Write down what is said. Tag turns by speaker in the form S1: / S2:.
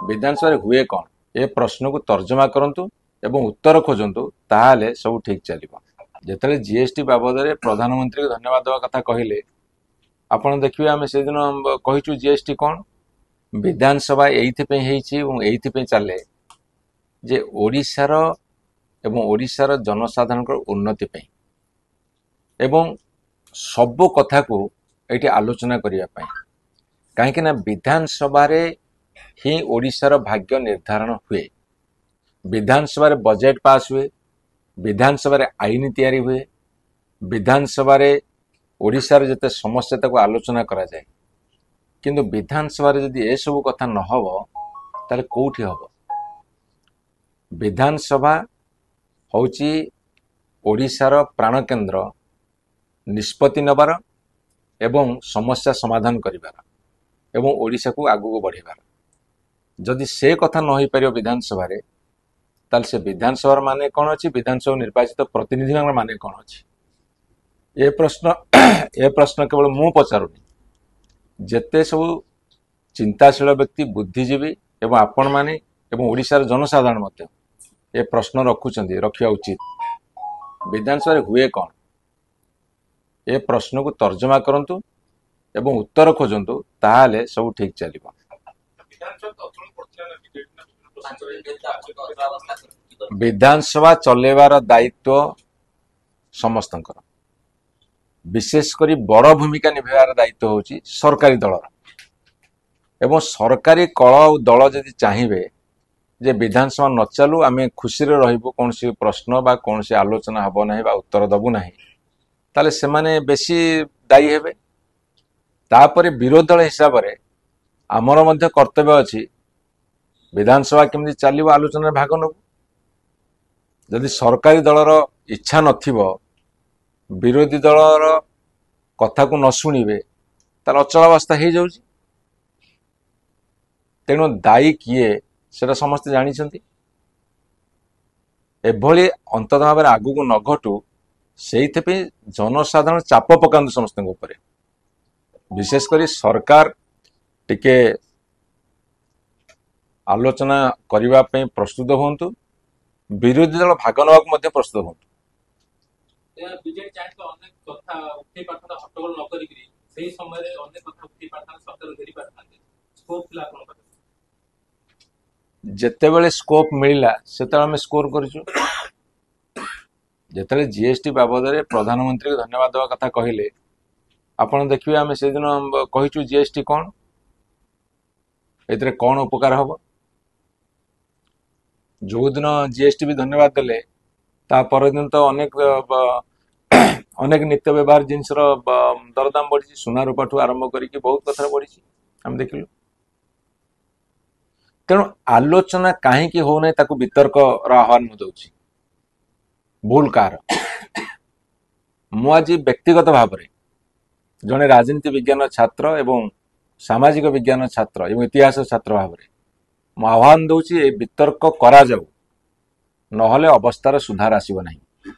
S1: विधानसभा हुए कौन ए प्रश्न को तर्जमा करंतु एवं उत्तर खोजंतु ताहाले सब ठीक चलिबो। जेतले जीएसटी बाबद रे प्रधानमंत्री को धन्यवाद देवा कथा कहिले आपण देखिबे आमे से दिन कहिचु जीएसटी कौन विधानसभा एइथि पे हेइछि एवं एइथि पे चले जे ओडिशार एवं ओडिशार जनसाधारण उन्नति पे एवं सब कथा को एठी आलोचना करिया पई काहेकि ना विधानसभा रे ही ओडिशार भाग्य निर्धारण हुए। विधानसभा रे बजेट पास हुए, विधानसभा रे आईन तैयारी हुए, विधानसभा रे ओडिशार जते समस्या ताको आलोचना करा जाए। किंतु विधानसभा रे जदि ए सब कथा न हबो ताले कोठी हबो। विधानसभा होची ओडिशार प्राण केंद्र निष्पत्ति नबार एवं समस्या समाधान करिबार एवं ओडिशा को आगु बढ़ेबार जदि से कथा न होई परियो विधानसभा रे ताल से विधानसभा माने कोन अछि, विधानसभा निर्वाचित प्रतिनिधि माने कोन अछि। ए प्रश्न केवल मु पचारुनी, जेते सब चिंताशील व्यक्ति बुद्धिजीवी एवं आपण माने एवं ओडिशार जनसाधारण मध्य ए प्रश्न रखुचंदी रखिया उचित। विधानसभा हुए कौन ए प्रश्न को तर्जमा करंतु एवं उत्तर खोजंतु ताहाले सब ठीक चलिबो। विधानसभा चलेबार दायित्व समस्तंकर, विशेषकर बड़ भूमिका निभार दायित्व होची सरकारी दलर एवं सरकारी कल दल जदि चाहिए जे विधानसभा न चालू आमे खुशी रे रहिबो कौन सी प्रश्न बा कौन सी आलोचना हबो नहीं बा उत्तर दबु नहीं ताले से माने बेसी दायी हेबे। तापरे विरोधी दल हिसाब रे आमर मध्य कर्तव्य अछि विधानसभा केमि चलिबो आलोचना रे भाग नबु। जदि सरकारी दलर इच्छा नथिबो विरोधी दलर कथा को न शुणिबे तार अचलावस्था हो जाउछि। तेणु दायी किए सेटा समस्त जानिछंती। एभली अंततः भाव आगु को न घटू से जनसाधारण चाप पकांतु समस्त ऊपर, विशेषकर सरकार टिके आलोचना करिबा पे प्रस्तुत होंतु, विरोधी दल भाग नवाक प्रस्तुत होंतु। जेतेबेले स्कोप मिलला सेतेबेले आमे स्कोर करिछु। जेतेबेले जीएसटी बाबद रे प्रधानमंत्री को धन्यवाद देवा कथा कहिले आपण देखिबे आमे से दिन कहिछु जीएसटी कौन एतरे कौन उपकार हबो। जो दिन जीएसटी भी धन्यवाद देले ता पर दिन तो अनेक नित्य व्यवहार जिनसर दरदाम बढ़ी, सुना रूपाठू आरंभ करिक बहुत कथा बढ़ी हम देखिलु। तेणु आलोचना कहीं हो ना ताकू वितर्क आह्वान मुझे भूल कार मुझे व्यक्तिगत भाव में जड़े राजनीति विज्ञान छात्र एवं सामाजिक विज्ञान छात्र एवं इतिहास छात्र भाव में आह्वान दूची वितर्क करा जाऊ, नहले अवस्थार सुधार आसीबो नहीं।